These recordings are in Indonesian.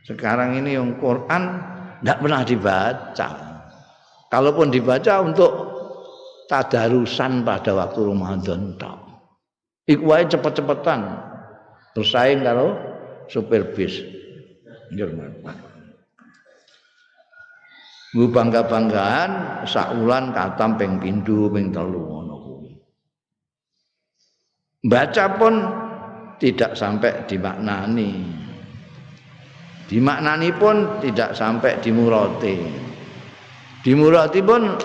Sekarang ini yang Quran tidak pernah dibaca. Kalaupun dibaca untuk tadarusan pada waktu Ramadan tok. Iku wae cepet-cepetan bersaing karo supir bis. Nggo bangga-banggaan sakulan katam ping pindho ping telu ngono kuwi. Baca pun tidak sampai dimaknani. Dimaknani pun tidak sampai dimurati. Dimurati pun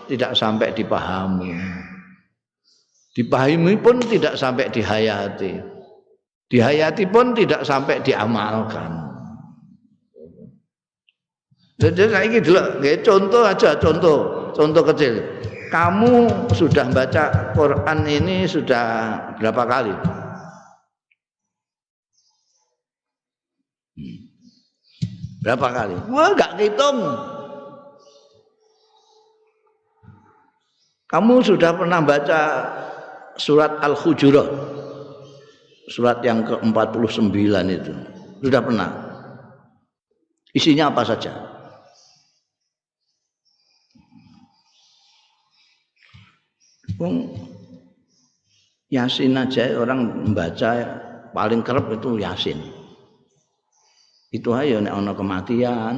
tidak sampai dipahami. Dipahami pun tidak sampai dihayati. Dihayati pun tidak sampai diamalkan. Jadi saiki delok nggih contoh aja, contoh kecil. Kamu sudah baca Quran ini sudah berapa kali? Berapa kali? Wah, enggak hitung. Kamu sudah pernah baca surat Al-Hujurat? Surat yang ke-49 itu. Sudah pernah? Isinya apa saja? Yasin aja orang membaca paling kerep itu Yasin. Itu aja nek ana kematian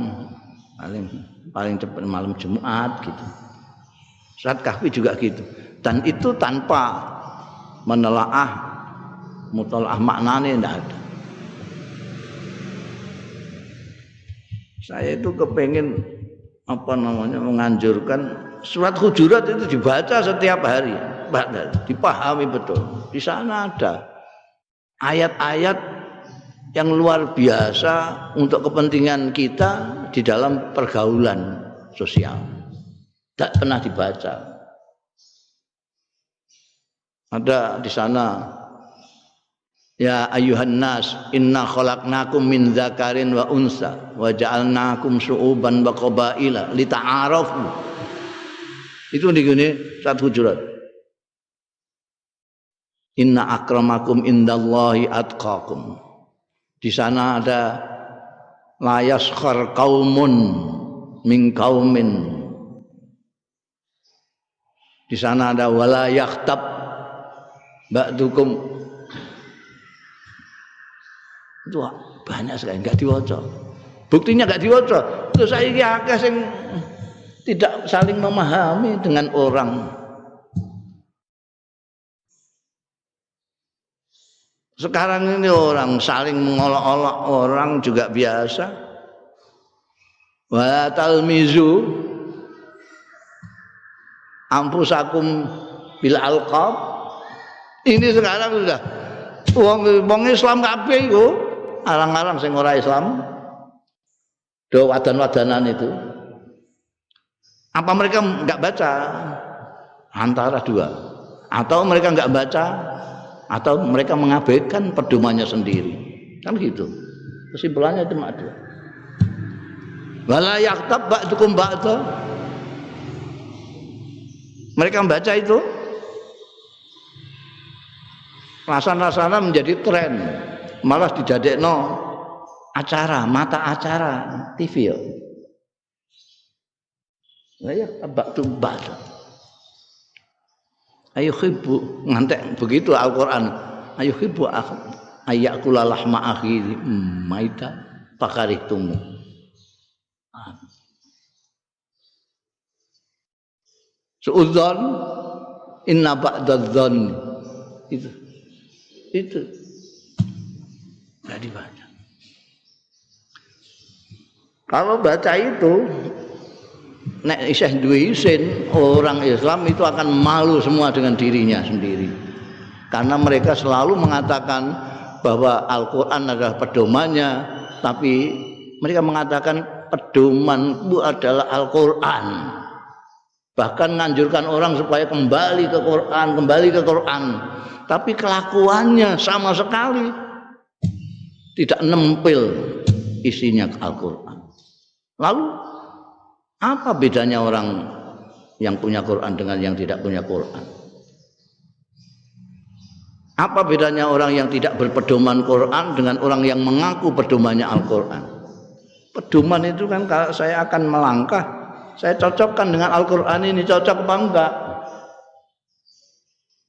paling cepat malam Jumat gitu. Surat Kahfi juga gitu. Dan itu tanpa menelaah mutalaah maknanya tidak ada. Saya itu kepengen menganjurkan surat Hujurat itu dibaca setiap hari, dipahami betul. Di sana ada ayat-ayat yang luar biasa untuk kepentingan kita di dalam pergaulan sosial. Tidak pernah dibaca. Ada di sana, ya ayuhan nas, inna khalaqnakum min dzakarin wa unsa wa ja'alnakum syu'uban wa qabaila lita'arafu. Itu di gini surat Hujurat. Inna akramakum indallahi atqakum. Di sana ada la yaskhar qaumun min qaumin. Di sana ada wala yakhtab ba'dukum. Itu banyak sekali enggak diwaca. Buktinya enggak diwaca. Terus saiki akeh sing tidak saling memahami dengan orang. Sekarang ini orang saling mengolok-olok orang juga biasa. Wa talmizu ampusakum bil alqab. Ini sekarang sudah wong Islam kabeh iku arang-arang sing ora Islam. Do wadan-wadanan itu. Apa mereka enggak baca? Antara dua. Atau mereka enggak baca, atau mereka mengabaikan pedomannya sendiri. Kan gitu. Kesimpulannya cuma dua. Wala yaktab ba'dukum ba'da. Mereka membaca itu rasana-rasana menjadi tren. Malah didadekno acara, mata acara TV ya. Ya ba'du ba'da. Ayo khibu ngantek begitu Al-Qur'an. Ayo khibu ayakula lahma akhi maita fakarihtum. Suudzon inna ba'dadzon itu enggak dibaca. Kalau baca itu nek isih duwe isin orang Islam itu akan malu semua dengan dirinya sendiri. Karena mereka selalu mengatakan bahwa Al-Qur'an adalah pedomannya, tapi mereka mengatakan pedomanmu adalah Al-Qur'an. Bahkan menganjurkan orang supaya kembali ke Quran, tapi kelakuannya sama sekali tidak nempel isinya Al-Qur'an. Lalu apa bedanya orang yang punya Quran dengan yang tidak punya Quran? Apa bedanya orang yang tidak berpedoman Quran dengan orang yang mengaku pedomannya Al-Qur'an? Pedoman itu kan kalau saya akan melangkah, saya cocokkan dengan Al-Qur'an ini, cocok apa enggak?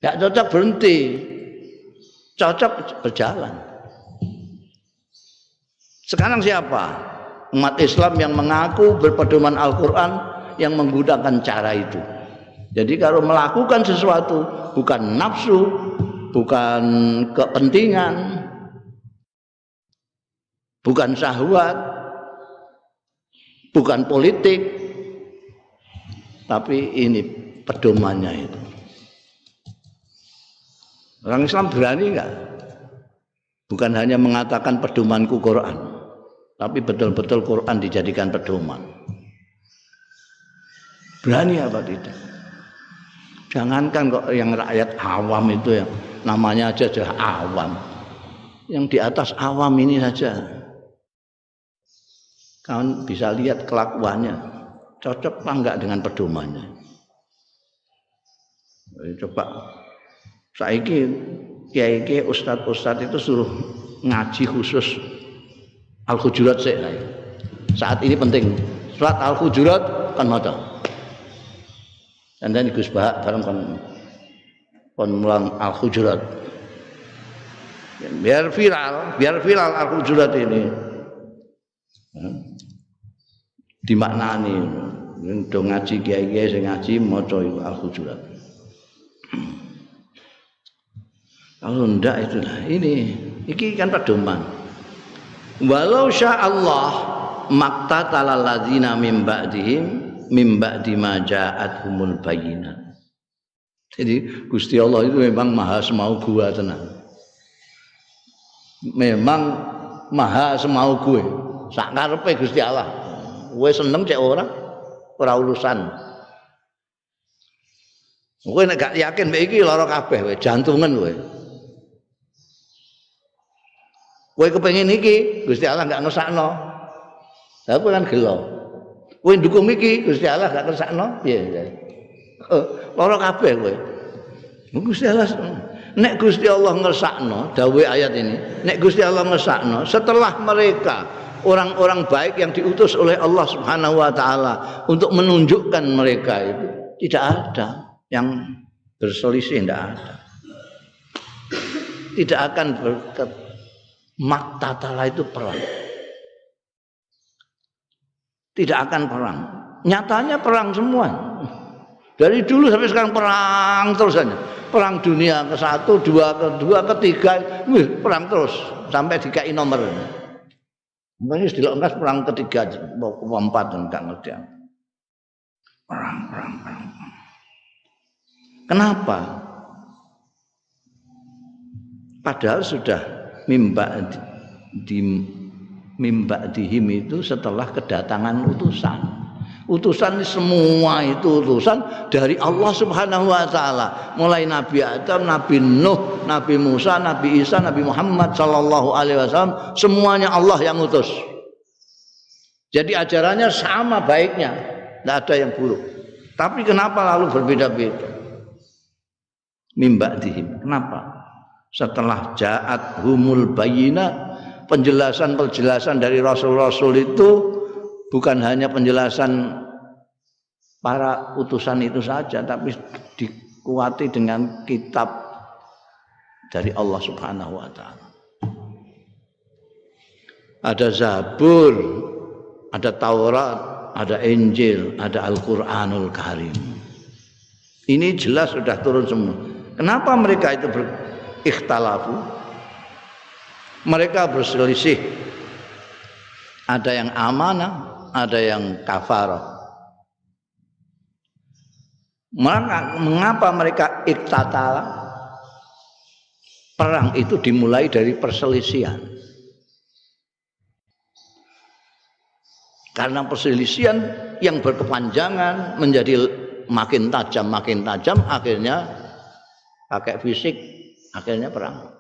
Enggak cocok berhenti. Cocok berjalan. Sekarang siapa? Umat Islam yang mengaku berpedoman Al-Qur'an yang menggunakan cara itu. Jadi kalau melakukan sesuatu bukan nafsu, bukan kepentingan, bukan syahwat, bukan politik, tapi ini pedomannya itu. Orang Islam berani enggak? Bukan hanya mengatakan pedomanku Quran, tapi betul-betul Quran dijadikan pedoman. Berani apa tidak? Jangankan kok yang rakyat awam itu yang namanya aja awam. Yang di atas awam ini saja. Kawan bisa lihat kelakuannya. Cocok apa enggak dengan pedomannya? Coba saiki kiai-kiai ustadz itu suruh ngaji khusus Al-Hujurat sih. Saat ini penting. Surat Al-Hujurat kan maca. Dan dan Gus Bahak bareng kon mulang Al-Hujurat. Biar viral Al-Hujurat ini. Dimaknani untuk ngaji kiai-kiai sing ngaji maca Al-Hujurat. Kalau ndak itulah ini kan pedoman. Walau sya Allah maqtatalal ladzina min ba'dihim mim ba'di ma ja'atuhumul bayyinat. Jadi Gusti Allah itu memang maha semau gua tenan. Memang maha semau gue. Sak karepe Gusti Allah. Kowe seneng cek ora urusan. Kowe nek gak yakin mbek iki lara kabeh kowe, jantungan kowe. Kowe kepengin iki Gusti Allah gak ngersakno. Lah kowe kan gelo. Kowe ndukung iki Gusti Allah gak kersakno piye? Lara kabeh kowe. Gusti Allah nek Gusti Allah ngersakno dawuh ayat ini, nek Gusti Allah ngersakno setelah mereka orang-orang baik yang diutus oleh Allah Subhanahu wa taala untuk menunjukkan mereka itu tidak ada yang berselisih, tidak ada. Tidak akan maktatala itu perang. Tidak akan perang. Nyatanya perang semua. Dari dulu sampai sekarang perang terus saja. Perang dunia ke-1, 2, ke-2, ke-3, perang terus sampai dikai nomor. Mungkin dilongkas perang ketiga, ke-4 enggak ngerti. Perang. Kenapa? Padahal sudah mimba dihim itu setelah kedatangan utusan. Utusan semua itu utusan dari Allah Subhanahu wa taala. Mulai Nabi Adam, Nabi Nuh, Nabi Musa, Nabi Isa, Nabi Muhammad sallallahu alaihi wasallam, semuanya Allah yang utus. Jadi ajarannya sama baiknya, tidak ada yang buruk. Tapi kenapa lalu berbeda-beda? Mimba dihim. Kenapa? Setelah ja'at humul bayyinat, penjelasan dari rasul-rasul itu bukan hanya penjelasan para utusan itu saja, tapi dikuati dengan kitab dari Allah Subhanahu wa taala. Ada Zabur, ada Taurat, ada Injil, ada Al-Qur'anul Karim. Ini jelas sudah turun semua. Kenapa mereka itu berikhtilafu? Mereka berselisih. Ada yang amanah, ada yang kafarah. Mengapa mereka iktatala? Perang itu dimulai dari perselisihan. Karena perselisihan yang berkepanjangan menjadi makin tajam, akhirnya pakai fisik, akhirnya perang.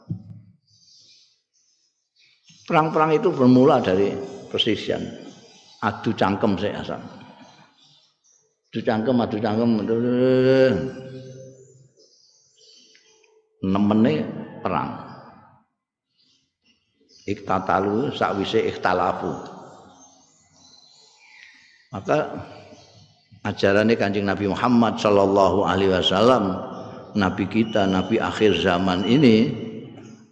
Perang-perang itu bermula dari perselisihan. Adu cangkem saya asal. Adu cangkem. Nemene perang. Iktatalu sakwise ikhtalafu. Maka ajarannya Kanjeng Nabi Muhammad sallallahu alaihi wasallam, nabi kita, nabi akhir zaman ini,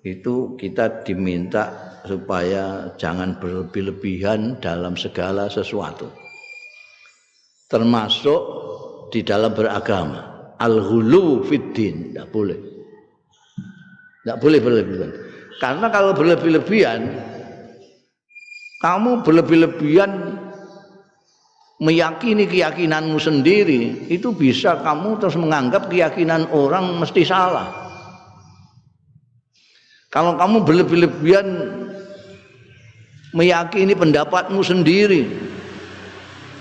itu kita diminta supaya jangan berlebih-lebihan dalam segala sesuatu. Termasuk di dalam beragama. Al-ghulu fiddin, tidak boleh. Tidak boleh berlebihan. Karena kalau berlebih-lebihan, kamu berlebih-lebihan meyakini keyakinanmu sendiri, itu bisa kamu terus menganggap keyakinan orang mesti salah. Kalau kamu berlebih-lebihan meyakini pendapatmu sendiri,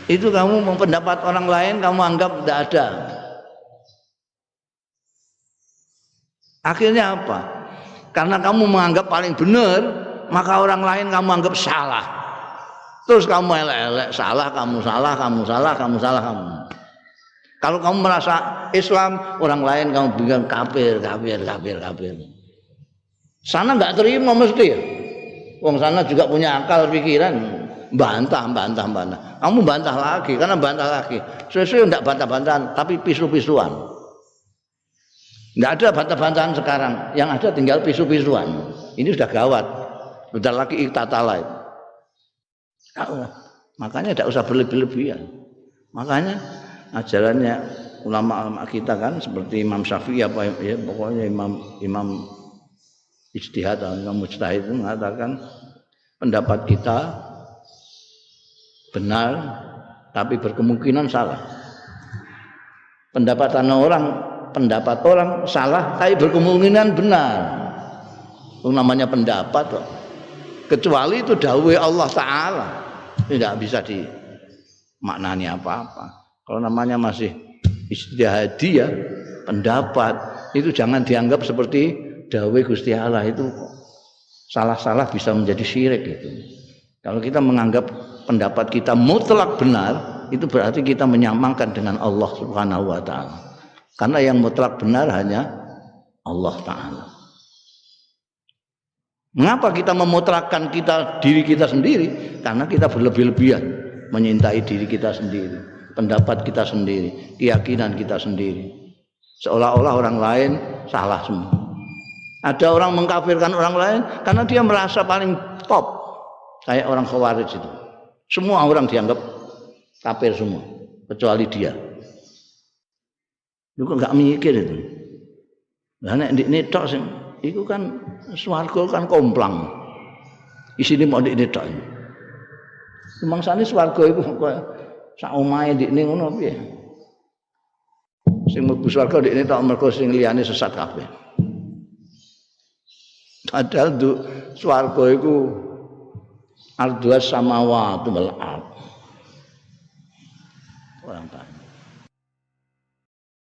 itu kamu pendapat orang lain kamu anggap tidak ada. Akhirnya apa? Karena kamu menganggap paling benar, maka orang lain kamu anggap salah. Terus kamu elek-elek, salah, kamu salah, kamu salah, kamu salah, kamu. Kalau kamu merasa Islam, orang lain kamu bilang kafir, kafir, kafir, kafir. Sana nggak terima mesti ya. Wong sana juga punya akal pikiran, bantah. Kamu bantah lagi, karena bantah lagi. Sesuai enggak bantah-bantahan, tapi pisu-pisuan. Enggak ada bantah-bantahan sekarang, yang ada tinggal pisu-pisuan. Ini sudah gawat. Sudah lagi iktatala. Makanya tidak usah berlebih-lebihan. Makanya ajarannya ulama-ulama kita kan seperti Imam Syafi'i apa ya, pokoknya imam ijtihad atau imam mujtahid itu mengatakan pendapat kita benar tapi berkemungkinan salah. Pendapat orang salah tapi berkemungkinan benar. Itu namanya pendapat kok. Kecuali itu dawuh Allah Ta'ala, tidak bisa dimaknani apa-apa. Kalau namanya masih ijtihadiyah, pendapat, itu jangan dianggap seperti dawuh Gusti Allah, itu salah-salah bisa menjadi syirik gitu. Kalau kita menganggap pendapat kita mutlak benar, itu berarti kita menyamakan dengan Allah Subhanahu wa taala. Karena yang mutlak benar hanya Allah Ta'ala. Mengapa kita memutrakkan diri kita sendiri? Karena kita berlebih-lebihan menyintai diri kita sendiri, pendapat kita sendiri, keyakinan kita sendiri. Seolah-olah orang lain salah semua. Ada orang mengkafirkan orang lain karena dia merasa paling top, kayak orang Khawarij itu. Semua orang dianggap kafir semua, kecuali dia. Juga nggak mikir itu. Lah nek ndikne tok sing iku kan swarga kan komplang. Isine mau ndikne tok. Semangsane swarga iku koyo sak omahe ndikne ngono piye. Sing mlebu swarga ndikne tok mergo sing liyane sesat kabeh. Padahal swarga iku ardhas samawati wal ardh. Orang tak